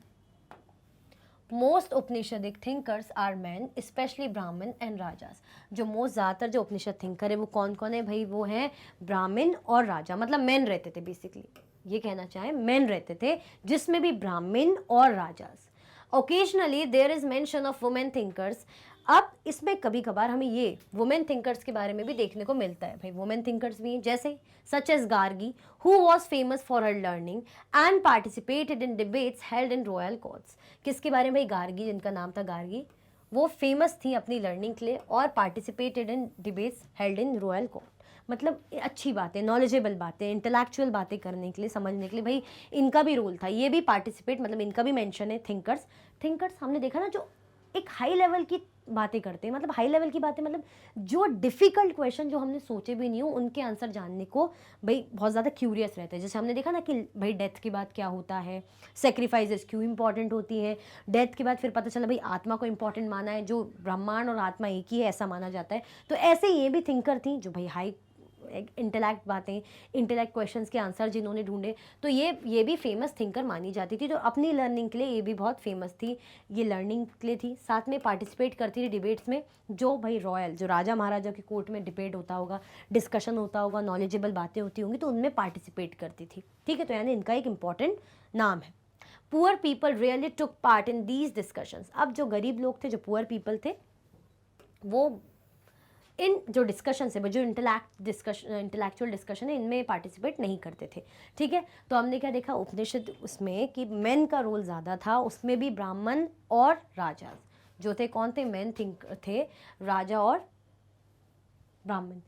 Most Upanishadic thinkers are man, specially Brahmana and rajas. जो मोस्ट ज़्यादातर जो उपनिषद थिंकर है वो कौन कौन है भाई? वो हैं ब्राह्मण और राजा, मतलब मैन रहते थे बेसिकली, ये कहना चाहे मैन रहते थे, जिसमें भी ब्राह्मण और rajas. Occasionally there is mention of women thinkers. अब इसमें कभी कभार हमें ये वुमेन थिंकर्स के बारे में भी देखने को मिलता है भाई, वुमेन थिंकर्स भी हैं, जैसे such as Gargi, who was famous for her learning and participated in debates held in royal courts. किसके बारे में भाई? गार्गी, जिनका नाम था गार्गी, वो फेमस थी अपनी लर्निंग के लिए और participated in debates held in royal court. मतलब अच्छी बातें, नॉलेजेबल बातें, इंटेलेक्चुअल बातें करने के लिए, समझने के लिए भाई इनका भी रोल था, ये भी पार्टिसिपेट, मतलब इनका भी मेंशन है। थिंकर्स, थिंकर्स हमने देखा ना, जो एक हाई लेवल की बातें करते हैं, मतलब हाई लेवल की बातें, मतलब जो डिफ़िकल्ट क्वेश्चन जो हमने सोचे भी नहीं हो उनके आंसर जानने को भाई बहुत ज़्यादा क्यूरियस रहते हैं। जैसे हमने देखा ना कि भाई डेथ के बाद क्या होता है, सेक्रीफाइसेस क्यों इंपॉर्टेंट होती है, डेथ के बाद फिर पता चला भाई आत्मा को इंपॉर्टेंट माना है, जो ब्रह्मांड और आत्मा एक ही है ऐसा माना जाता है। तो ऐसे ये भी थिंकर थी जो भाई हाई इंटेलेक्ट बातें, इंटेलेक्ट क्वेश्चंस के आंसर जिन्होंने ढूंढे, तो ये भी फेमस थिंकर मानी जाती थी। जो अपनी लर्निंग के लिए ये भी बहुत फेमस थी, ये लर्निंग के लिए थी, साथ में पार्टिसिपेट करती थी डिबेट्स में, जो भाई रॉयल, जो राजा महाराजा के कोर्ट में डिबेट होता होगा, डिस्कशन होता होगा, नॉलेजेबल बातें होती होंगी, तो उनमें पार्टिसिपेट करती थी, ठीक है। तो यानी इनका एक इंपॉर्टेंट नाम है। Poor people really took part in these discussions. अब जो गरीब लोग थे, जो पुअर पीपल थे, वो इन जो डिस्कशन है, जो इंटेलेक्चुअल डिस्कशन है, इनमें पार्टिसिपेट नहीं करते थे, ठीक है। तो हमने क्या देखा उपनिषद उसमें कि मेन का रोल ज़्यादा था, उसमें भी ब्राह्मण और राजा जो थे, कौन थे? मेन थिंक थे, राजा और ब्राह्मण,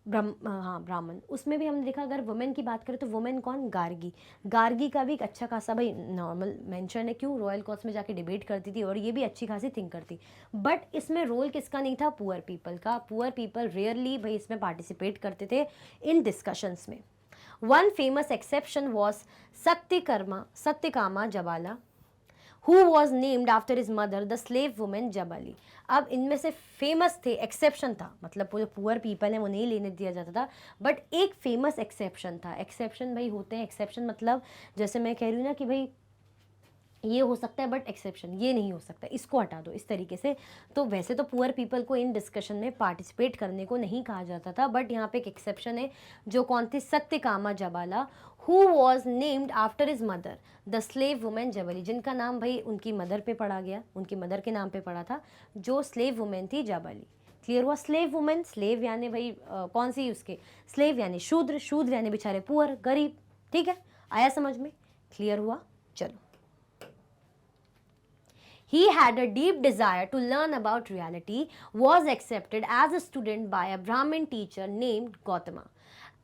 ब्राह्मण। उसमें भी हमने देखा, अगर वुमेन की बात करें तो वुमेन कौन? गार्गी। गार्गी का भी एक अच्छा खासा भाई नॉर्मल मेंशन है, क्यों? रॉयल कोर्ट्स में जाके डिबेट करती थी और ये भी अच्छी खासी थिंकर थी। बट इसमें रोल किसका नहीं था? पुअर पीपल का। पुअर पीपल रेयरली भाई इसमें पार्टिसिपेट करते थे इन डिस्कशंस में। One famous exception was Satyakama Jabala, who was named after his mother, the slave woman Jabali. अब इनमें से फेमस थे, एक्सेप्शन था, मतलब पूरे पुअर पीपल है वो नहीं लेने दिया जाता था, बट एक फेमस एक्सेप्शन था। एक्सेप्शन भाई होते हैं, एक्सेप्शन मतलब जैसे मैं कह रही हूँ ना कि भाई ये हो सकता है बट एक्सेप्शन ये नहीं हो सकता, इसको हटा दो, इस तरीके से। तो वैसे तो पुअर पीपल को इन डिस्कशन में पार्टिसिपेट करने को नहीं कहा जाता था, बट यहाँ पे एक एक्सेप्शन है, जो कौन थी? सत्यकामा जबाला, who was named after his mother the slave women Jabali, जिनका नाम भाई उनकी मदर पे पड़ा गया, उनकी मदर के नाम पे पड़ा था, जो स्लेव वुमेन थी जबाली। क्लियर हुआ? स्लेव वुमेन, स्लेव यानी भाई कौन सी उसके, स्लेव यानी शूद्र, शूद्र यानी बेचारे पुअर, गरीब, ठीक है। आया समझ में? क्लियर हुआ? चलो। He had a deep desire to learn about reality, was accepted as a student by a Brahmin teacher named Gautama,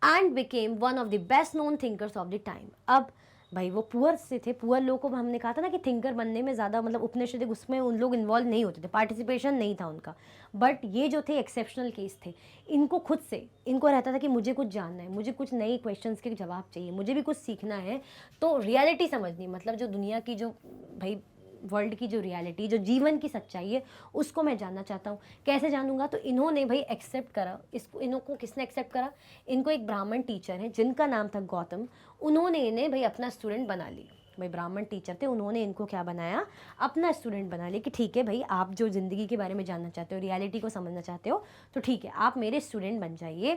and became one of the best known thinkers of the time. अब भाई वो पुअर से थे, पुअर लोगों को हमने कहा था ना कि थिंकर बनने में ज़्यादा मतलब उपनिषद उसमें उन लोग इन्वॉल्व नहीं होते थे, पार्टिसिपेशन नहीं था उनका। बट ये जो थे एक्सेप्शनल केस थे, इनको खुद से इनको रहता था कि मुझे कुछ जानना है, मुझे कुछ नई क्वेश्चंस के जवाब चाहिए, मुझे भी कुछ सीखना है, तो रियलिटी समझनी, मतलब जो दुनिया की जो भाई वर्ल्ड की जो रियलिटी, जो जीवन की सच्चाई है, उसको मैं जानना चाहता हूँ। कैसे जानूंगा? तो इन्होंने भाई एक्सेप्ट करा इसको। इनको किसने एक्सेप्ट करा? इनको एक ब्राह्मण टीचर है जिनका नाम था गौतम, उन्होंने इन्हें भाई अपना स्टूडेंट बना लिया। भाई ब्राह्मण टीचर थे, उन्होंने इनको क्या बनाया? अपना स्टूडेंट बना लिया कि ठीक है भाई, आप जो ज़िंदगी के बारे में जानना चाहते हो, रियलिटी को समझना चाहते हो, तो ठीक है आप मेरे स्टूडेंट बन जाइए।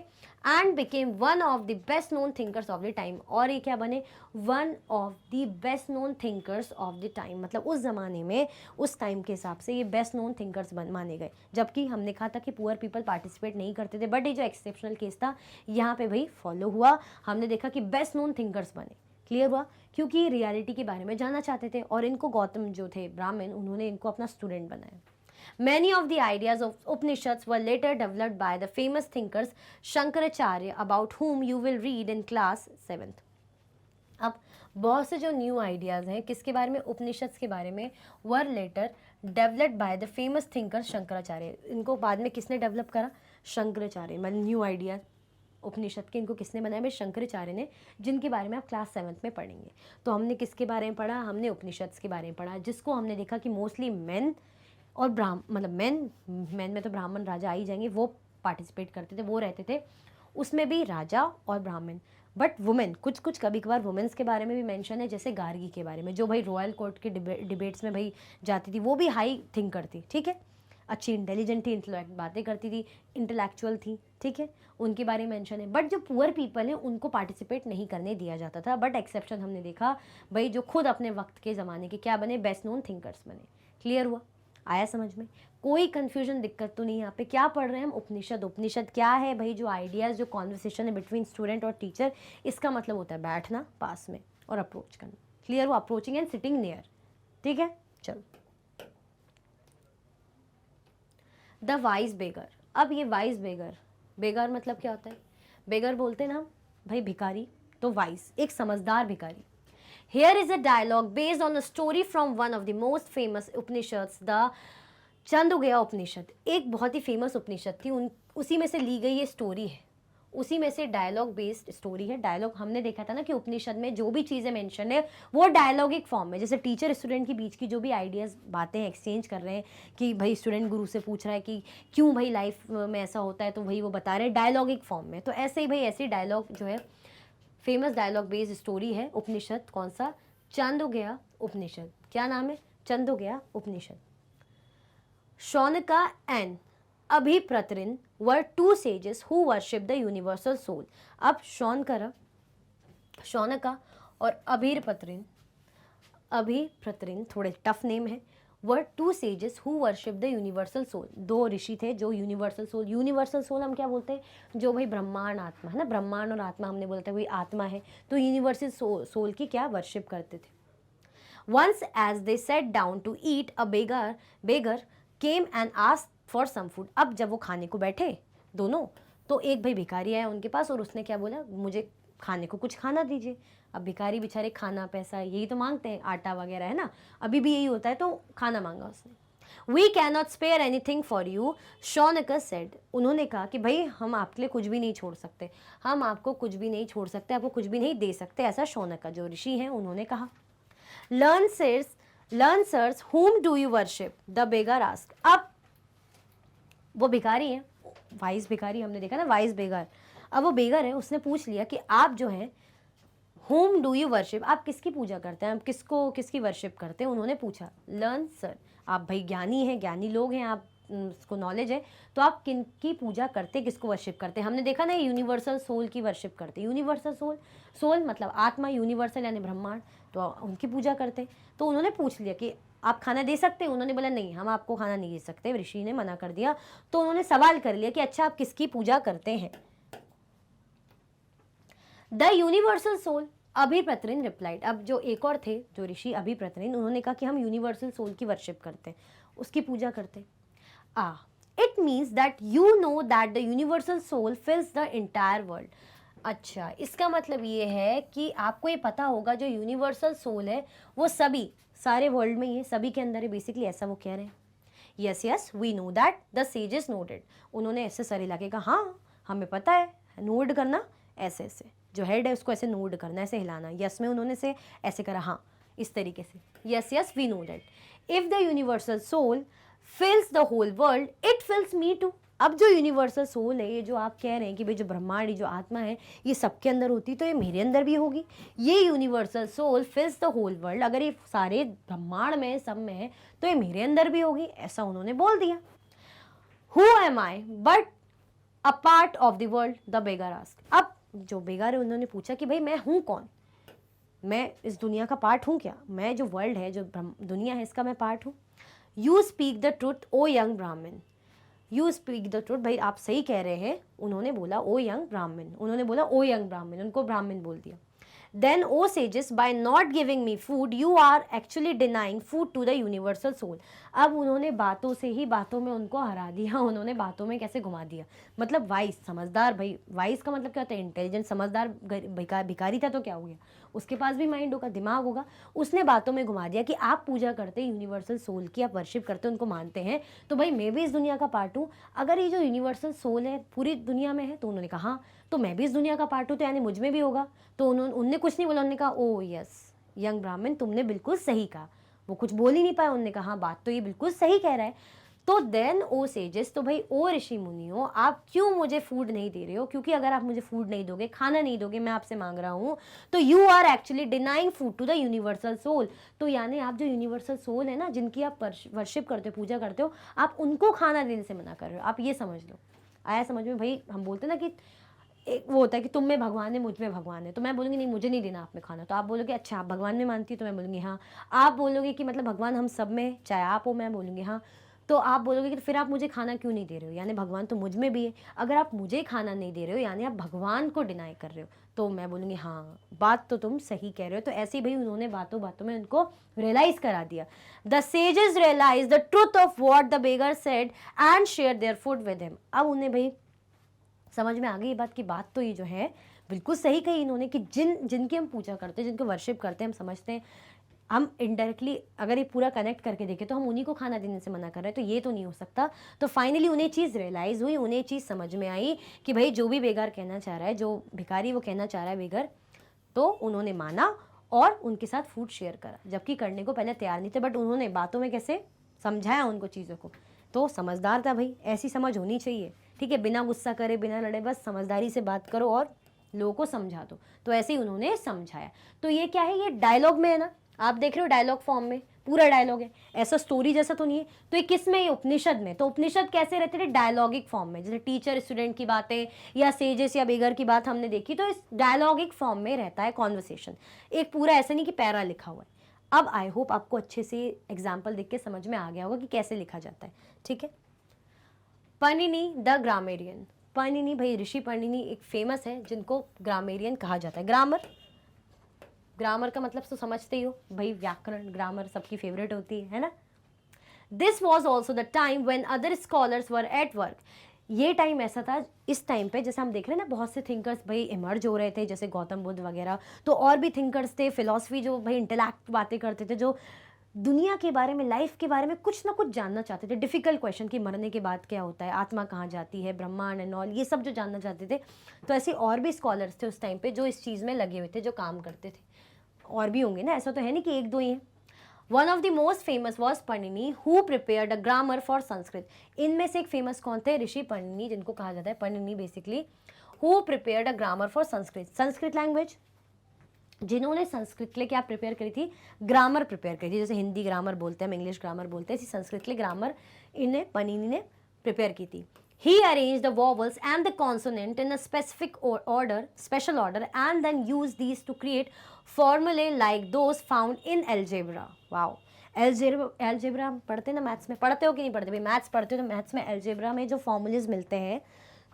And became one of the best known thinkers of the time. और ये क्या बने? One of the best known thinkers of the time, मतलब उस ज़माने में, उस टाइम के हिसाब से ये बेस्ट नोन थिंकर्स माने गए। जबकि हमने कहा था कि पुअर पीपल पार्टिसिपेट नहीं करते थे, बट ये जो एक्सेप्शनल केस था यहाँ पे भाई फॉलो हुआ। हमने देखा कि बेस्ट नोन थिंकर्स बने। क्लियर हुआ? क्योंकि रियलिटी के बारे में जानना चाहते थे, और इनको गौतम जो थे ब्राह्मण, उन्होंने इनको अपना स्टूडेंट बनाया। Many of the ideas of Upanishads were later developed by the famous thinkers Shankaracharya, about whom you will read in class 7th. अब बहुत से जो न्यू आइडियाज़ हैं किसके बारे में, उपनिषद के बारे में, were later developed by the famous thinker Shankaracharya. इनको बाद में किसने डेवलप करा, शंकराचार्य। मतलब न्यू आइडियाज उपनिषद के इनको किसने बनाया भाई, शंकराचार्य ने, जिनके बारे में आप क्लास 7th में पढ़ेंगे। तो हमने किसके बारे में पढ़ा, हमने उपनिषद के बारे में पढ़ा, जिसको हमने देखा कि मोस्टली मेन और मतलब मेन में तो ब्राह्मण राजा आ ही जाएंगे, वो पार्टिसिपेट करते थे, वो रहते थे उसमें भी, राजा और ब्राह्मण। बट वुमेन, कुछ कुछ कभी कभार वुमेन्स के बारे में भी मेंशन है, जैसे गार्गी के बारे में, जो भाई रॉयल कोर्ट के डिबेट्स में भाई जाती थी, वो भी हाई थिंकर थी, ठीक है, अच्छी इंटेलिजेंट थी, इंटेलेक्ट बातें करती थी, इंटेलेक्चुअल थी, ठीक है, उनके बारे में मेंशन है। बट जो पुअर पीपल हैं उनको पार्टिसिपेट नहीं करने दिया जाता था। बट एक्सेप्शन हमने देखा भाई, जो खुद अपने वक्त के ज़माने के क्या बने, बेस्ट नोन थिंकर्स बने। क्लियर हुआ, आया समझ में, कोई कंफ्यूजन दिक्कत तो नहीं। यहाँ पे क्या पढ़ रहे हैं हम, उपनिषद। उपनिषद क्या है भाई, जो आइडियाज़, जो कॉन्वर्सेशन है बिटवीन स्टूडेंट और टीचर, इसका मतलब होता है बैठना पास में और अप्रोच करना। क्लियर हुआ, अप्रोचिंग एंड सिटिंग नियर, ठीक है। चलो, द वाइज बेगर। अब ये वाइज बेगर, बेगर मतलब क्या होता है, बेगर बोलते हैं ना भाई भिखारी, तो वाइज एक समझदार भिखारी। Here is a dialogue based on a story from one of the most famous Upanishads, the चांदोग्या उपनिषद। एक बहुत ही फेमस उपनिषद थी, उसी में से ली गई ये स्टोरी है, उसी में से डायलॉग बेस्ड स्टोरी है। डायलॉग हमने देखा था ना कि उपनिषद में जो भी चीज़ें मेंशन है वो डायलॉगिक फॉर्म में, जैसे टीचर स्टूडेंट के बीच की जो भी आइडियाज़, बातें एक्सचेंज कर रहे हैं, कि भाई स्टूडेंट गुरु से पूछ रहा है कि क्यों भाई लाइफ में ऐसा होता है, तो वही वो बता रहे हैं डायलॉगिक फॉर्म में। तो ऐसे ही भाई, ऐसी डायलॉग जो है, फेमस डायलॉग बेस्ड स्टोरी है उपनिषद। कौन सा, चांदोग्या उपनिषद। क्या नाम है, Chandogya Upanishad. Shaunaka and Abhipratarin were two sages who worshipped the universal soul। अब शौनका और अभिप्रतरिन थोड़े टफ नेम है, were two sages who worshipped the universal soul। दो ऋषि थे जो यूनिवर्सल सोल हम क्या बोलते हैं, जो भाई ब्रह्मांड आत्मा है ना, ब्रह्मांड और आत्मा हमने बोलते हैं वही आत्मा है, तो यूनिवर्सल सोल की क्या वर्शिप करते थे। Once as they sat down to eat, a beggar came and asked for some food। अब जब वो खाने को बैठे दोनों, तो एक भाई भिखारी आया उनके पास और उसने क्या बोला, मुझे खाने को कुछ खाना दीजिए। अब भिखारी बेचारे खाना पैसा यही तो मांगते हैं, आटा वगैरह है ना, अभी भी यही होता है, तो खाना मांगा उसने। We cannot spare anything for you, Shaunakas said। उन्होंने कहा कि भाई हम आपके लिए कुछ भी नहीं छोड़ सकते, हम आपको कुछ भी नहीं छोड़ सकते, आपको कुछ भी नहीं दे सकते, ऐसा शौनका जो ऋषि हैं उन्होंने कहा। Learn sirs, whom do you worship? The beggar asked। अब वो भिखारी है, वाइस भिखारी हमने देखा ना, वाइस बेगर। अब वो बेगर है, उसने पूछ लिया कि आप जो हैं, whom do you worship, आप किसकी पूजा करते हैं, आप किसकी वर्शिप करते हैं। उन्होंने पूछा, लर्न सर, आप भाई ज्ञानी हैं, ज्ञानी लोग हैं, आप उसको नॉलेज है, तो आप किनकी पूजा करते, किसको वर्शिप करते हैं। हमने देखा ना, यूनिवर्सल सोल की वर्शिप करते। यूनिवर्सल सोल मतलब आत्मा, यूनिवर्सल यानी ब्रह्मांड, तो उनकी पूजा करते। तो उन्होंने पूछ लिया कि आप खाना दे सकते हैं। उन्होंने बोला नहीं, हम आपको खाना नहीं दे सकते, ऋषि ने मना कर दिया। तो उन्होंने सवाल कर लिया कि अच्छा आप किसकी पूजा करते हैं। The universal soul Abhipratarin replied. अब जो एक और थे जो ऋषि अभिप्रतरिन, उन्होंने कहा कि हम यूनिवर्सल सोल की वर्शिप करते हैं, उसकी पूजा करते हैं। It means that you know that the universal soul fills the entire world. अच्छा, इसका मतलब ये है कि आपको ये पता होगा जो यूनिवर्सल सोल है वो सभी, सारे वर्ल्ड में ही है, सभी के अंदर है, बेसिकली ऐसा वो कह रहे हैं। Yes we know that the sages noted. उन्होंने ऐसे सर हिला के कहा, हाँ हमें पता है, नोट करना ऐसे ऐसे, जो हेड है उसको ऐसे नोट करना, ऐसे हिलाना। यस में उन्होंने से ऐसे करा, हाँ इस तरीके से, yes we know that if the universal soul fills the whole world it fills me too. अब जो यूनिवर्सल सोल है, ये जो आप कह रहे हैं कि भाई जो ब्रह्मांड, जो आत्मा है, ये सबके अंदर होती, तो ये मेरे अंदर भी होगी। ये universal soul fills the whole world, अगर ये सारे ब्रह्मांड में, सब में है, तो ये मेरे अंदर भी होगी, ऐसा उन्होंने बोल दिया। Who am I but a part of the world, the beggar asked. अब जो बेगर है उन्होंने पूछा कि भाई मैं हूँ कौन, मैं इस दुनिया का पार्ट हूँ क्या, मैं जो वर्ल्ड है, जो दुनिया है, इसका मैं पार्ट हूँ। You speak the truth O young Brahmin, you speak the truth, भाई आप सही कह रहे हैं। उन्होंने बोला ओ यंग ब्राह्मण, उन्होंने बोला ओ यंग ब्राह्मण, उनको ब्राह्मण बोल दिया। Then O sages by not giving me food you are actually denying food to the universal soul. अब उन्होंने बातों से ही बातों में उनको हरा दिया, उन्होंने बातों में कैसे घुमा दिया। मतलब वाइस, समझदार, भाई वाइस का मतलब क्या होता है, इंटेलिजेंट, समझदार। भिखारी था तो क्या हो गया, उसके पास भी माइंड होगा, दिमाग होगा, उसने बातों में घुमा दिया कि आप पूजा करते हैं यूनिवर्सल सोल की, आप वर्शिप करते हैं, उनको मानते हैं, तो भाई मैं भी इस दुनिया का पार्ट हूँ। अगर ये जो यूनिवर्सल सोल है पूरी दुनिया में है, तो उन्होंने कहा हाँ, तो मैं भी इस दुनिया का पार्ट हूँ, तो यानी मुझ में भी होगा। तो उनने कुछ नहीं बोला, उन्होंने कहा ओ यस यंग ब्राह्मण, तुमने बिल्कुल सही कहा। वो कुछ बोल ही नहीं पाया, उन्होंने कहा हाँ बात तो ये बिल्कुल सही कह रहा है। तो देन ओ सेजेस, तो भाई ओ ऋषि मुनियों, आप क्यों मुझे फूड नहीं दे रहे हो? क्योंकि अगर आप मुझे फूड नहीं दोगे, खाना नहीं दोगे, मैं आपसे मांग रहा हूँ, तो you are actually denying food to the universal soul. तो यानी आप जो यूनिवर्सल सोल है ना, जिनकी आप वर्शिप करते हो, पूजा करते हो, आप उनको खाना देने से मना कर रहे हो। आप ये समझ लो। आया समझ में? भाई हम बोलते ना कि एक वो होता है कि तुम में भगवान है, मुझ में भगवान है, तो मैं बोलूँगी नहीं मुझे नहीं देना आप में खाना, तो आप बोलोगे अच्छा आप भगवान में मानती हो, तो मैं बोलूँगी हाँ। आप बोलोगे कि मतलब भगवान हम सब में, चाहे आप हो, मैं बोलूँगी हाँ। तो आप बोलोगे कि फिर आप मुझे खाना क्यों नहीं दे रहे हो? यानी भगवान तो मुझ में भी है। अगर आप मुझे खाना नहीं दे रहे हो यानी आप भगवान को डिनाई कर रहे हो। तो मैं बोलूँगी हाँ बात तो तुम सही कह रहे हो। तो ऐसे ही भाई उन्होंने बातों बातों में उनको रियलाइज करा दिया। The sages realise the truth of what the beggar said and share their food with him. अब उन्हें भाई समझ में आ गई ये बात की, बात तो ये जो है बिल्कुल सही कही इन्होंने कि जिनकी हम पूजा करते हैं, जिनको वर्शिप करते हैं, हम समझते हैं, हम इनडायरेक्टली अगर ये पूरा कनेक्ट करके देखें तो हम उन्हीं को खाना देने से मना कर रहे हैं, तो ये तो नहीं हो सकता। तो फाइनली उन्हें चीज़ रियलाइज़ हुई, उन्हें चीज़ समझ में आई कि भाई जो भी बेगार कहना चाह रहा है, जो भिखारी वो कहना चाह रहा है बेगर, तो उन्होंने माना और उनके साथ फूड शेयर करा, जबकि करने को पहले तैयार नहीं थे, बट उन्होंने बातों में कैसे समझाया उनको चीज़ों को। तो समझदार था भाई, ऐसी समझ होनी चाहिए। ठीक है, बिना गुस्सा करे, बिना लड़े, बस समझदारी से बात करो और लोगों को समझा दो। तो ऐसे ही उन्होंने समझाया। तो ये क्या है, ये डायलॉग में है ना, आप देख रहे हो डायलॉग फॉर्म में, पूरा डायलॉग है, ऐसा स्टोरी जैसा तो नहीं है। तो ये किस में, ये उपनिषद में। तो उपनिषद कैसे रहते थे? डायलॉगिक फॉर्म में। जैसे टीचर स्टूडेंट की बातें या सेजेस या बेगर की बात हमने देखी, तो इस डायलॉगिक फॉर्म में रहता है कॉन्वर्सेशन। एक पूरा ऐसा नहीं कि पैरा लिखा हुआ है। अब आई होप आपको अच्छे से एग्जाम्पल देख के समझ में आ गया होगा कि कैसे लिखा जाता है। ठीक है, पनिनी द ग्रामेरियन। पनिनी भाई, ऋषि पनिनी एक फेमस है जिनको ग्रामेरियन कहा जाता है। ग्रामर का मतलब तो समझते ही हो भाई, व्याकरण, ग्रामर सबकी फेवरेट होती है ना। This was also the time when other scholars were at work. ये टाइम ऐसा था, इस टाइम पे जैसे हम देख रहे हैं ना, बहुत से थिंकर्स भाई इमर्ज हो रहे थे, जैसे गौतम बुद्ध वगैरह। तो और भी थिंकर्स थे, फिलॉसफी जो भाई इंटेलेक्ट बातें करते थे, जो दुनिया के बारे में, लाइफ के बारे में कुछ ना कुछ जानना चाहते थे। डिफिकल्ट क्वेश्चन कि मरने के बाद क्या होता है, आत्मा कहाँ जाती है, ब्रह्मांड एंड ऑल, ये सब जो जानना चाहते थे। तो ऐसे और भी स्कॉलर्स थे उस टाइम पे जो इस चीज़ में लगे हुए थे, जो काम करते थे। और भी होंगे ना, ऐसा तो है नहीं कि एक दो ही हैं। One of the most famous was Panini who prepared a grammar for Sanskrit. इनमें से एक फेमस कौन थे? ऋषि पनिनी, जिनको कहा जाता है Panini basically, who prepared a grammar for Sanskrit, Sanskrit language, जिन्होंने संस्कृत के लिए क्या प्रिपेयर करी थी? ग्रामर प्रिपेयर करी थी। जैसे हिंदी ग्रामर बोलते हैं, हम इंग्लिश ग्रामर बोलते हैं, इसी संस्कृत के लिए ग्रामर इन्हें पनिनी ने प्रिपेयर की थी। He arranged the vowels and the consonant in a specific order, special order, and then used these to create formulae like those found in algebra. Wow! algebra पढ़ते ना, मैथ्स में पढ़ते हो कि नहीं पढ़ते? भाई मैथ्स पढ़ते हो तो मैथ्स में algebra में जो फॉर्मूलेज मिलते हैं,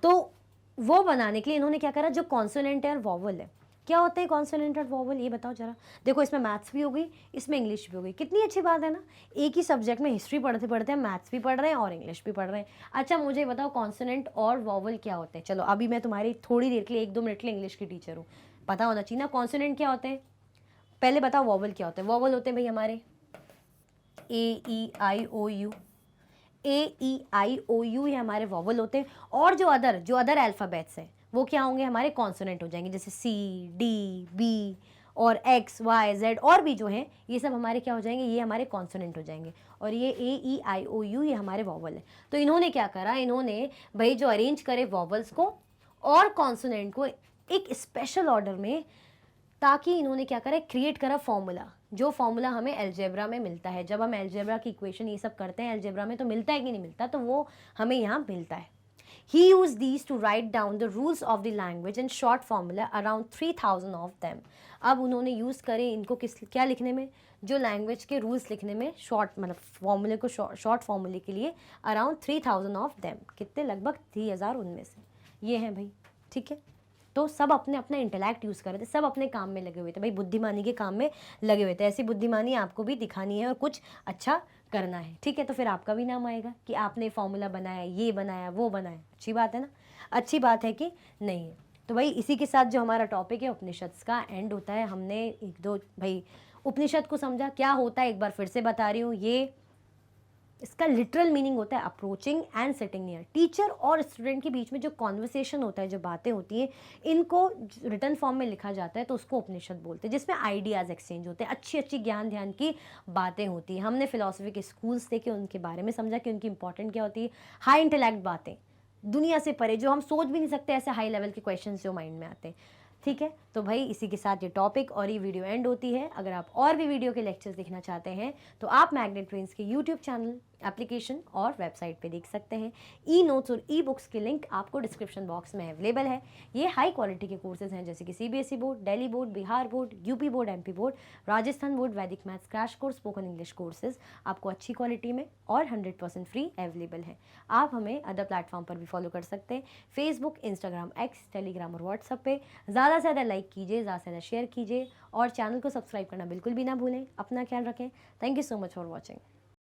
तो वो बनाने के लिए इन्होंने क्या करा, जो कॉन्सोनेंट है और वॉवल है, क्या होते हैं कॉन्सोनेंट और वॉवल, ये बताओ जरा। देखो इसमें मैथ्स भी हो गई, इसमें इंग्लिश भी हो गई, कितनी अच्छी बात है ना। एक ही सब्जेक्ट में हिस्ट्री पढ़ते पढ़ते हम मैथ्स भी पढ़ रहे हैं और इंग्लिश भी पढ़ रहे हैं। अच्छा मुझे बताओ कॉन्सोनेंट और वॉवल क्या होते हैं। चलो अभी मैं तुम्हारी थोड़ी देर के लिए, 1-2 मिनट के लिए इंग्लिश की टीचर हूँ, पता होना चाहिए ना कॉन्सोनेंट क्या होते हैं। पहले बताओ वॉवल क्या होते हैं। वॉवल होते हैं भाई हमारे A-E-I-O-U, A-E-I-O-U ये हमारे वॉवल होते हैं। और जो अदर अल्फ़ाबेट्स हैं वो क्या होंगे? हमारे कॉन्सोनेंट हो जाएंगे, जैसे C-D-B और X-Y-Z और भी जो हैं, ये सब हमारे क्या हो जाएंगे? ये हमारे कॉन्सोनेंट हो जाएंगे। और ये A-E-I-O-U ये हमारे वॉवल है। तो इन्होंने क्या करा, इन्होंने भाई जो अरेंज करे वॉवल्स को और कॉन्सोनेंट को एक स्पेशल ऑर्डर में, ताकि इन्होंने क्या करा, क्रिएट करा फॉर्मूला, जो फॉर्मूला हमें अलजेब्रा में मिलता है। जब हम अलजेब्रा की इक्वेशन ये सब करते हैं अलजेब्रा में, तो मिलता है कि नहीं मिलता, तो वो हमें यहाँ मिलता है। He used these to write down the rules of the language in short formula, around 3000 of them. अब उन्होंने यूज़ करे इनको क्या लिखने में? जो लैंग्वेज के रूल्स लिखने में, शॉर्ट मतलब फॉर्मूले को, शॉर्ट फॉर्मूले के लिए अराउंड 3000 ऑफ देम। कितने? लगभग 3000 उनमें से ये हैं भाई। ठीक है, तो सब अपने अपना इंटेलेक्ट यूज़ कर रहे थे, सब अपने काम में लगे हुए थे भाई, बुद्धिमानी के काम में लगे हुए थे। ऐसी बुद्धिमानी आपको भी दिखानी है और कुछ अच्छा करना है। ठीक है, तो फिर आपका भी नाम आएगा कि आपने फॉर्मूला बनाया, ये बनाया, वो बनाया। अच्छी बात है ना? अच्छी बात है कि नहीं है? तो भाई इसी के साथ जो हमारा टॉपिक है उपनिषद का एंड होता है। हमने एक दो भाई उपनिषद को समझा, क्या होता है एक बार फिर से बता रही हूँ। ये इसका लिटरल मीनिंग होता है approaching and sitting near. Teacher और स्टूडेंट के बीच में जो कॉन्वर्सेशन होता है, जो बातें होती हैं, इनको रिटर्न फॉर्म में लिखा जाता है तो उसको उपनिषद बोलते हैं, जिसमें आइडियाज़ एक्सचेंज होते हैं, अच्छी अच्छी ज्ञान ध्यान की बातें होती हैं। हमने फिलॉसफी के स्कूल्स देखे, उनके बारे में समझा कि उनकी इंपॉर्टेंट क्या होती है। हाई इंटेलेक्ट बातें, दुनिया से परे, जो हम सोच भी नहीं सकते, ऐसे हाई लेवल के क्वेश्चन जो माइंड में आते हैं। ठीक है, तो भाई इसी के साथ ये टॉपिक और ये वीडियो एंड होती है। अगर आप और भी वीडियो के लेक्चर्स देखना चाहते हैं तो आप मैग्नेट ट्रेंड्स के यूट्यूब चैनल, एप्लीकेशन और वेबसाइट पे देख सकते हैं। ई नोट्स और ई बुक्स के लिंक आपको डिस्क्रिप्शन बॉक्स में अवेलेबल है। ये हाई क्वालिटी के कोर्सेज हैं, जैसे कि CBSE board, Delhi board, Bihar board, UP board, MP board, Rajasthan board, Vedic maths crash course, spoken English courses आपको अच्छी क्वालिटी में और 100% फ्री अवेलेबल है। आप हमें अदर प्लेटफॉर्म पर भी फॉलो कर सकते हैं, फेसबुक, इंस्टाग्राम, एक्स, टेलीग्राम और व्हाट्सएप पे। ज़्यादा से ज़्यादा लाइक कीजिए, ज़्यादा से ज़्यादा शेयर कीजिए और चैनल को सब्सक्राइब करना बिल्कुल भी ना भूलें। अपना ख्याल रखें। Thank you so much for watching.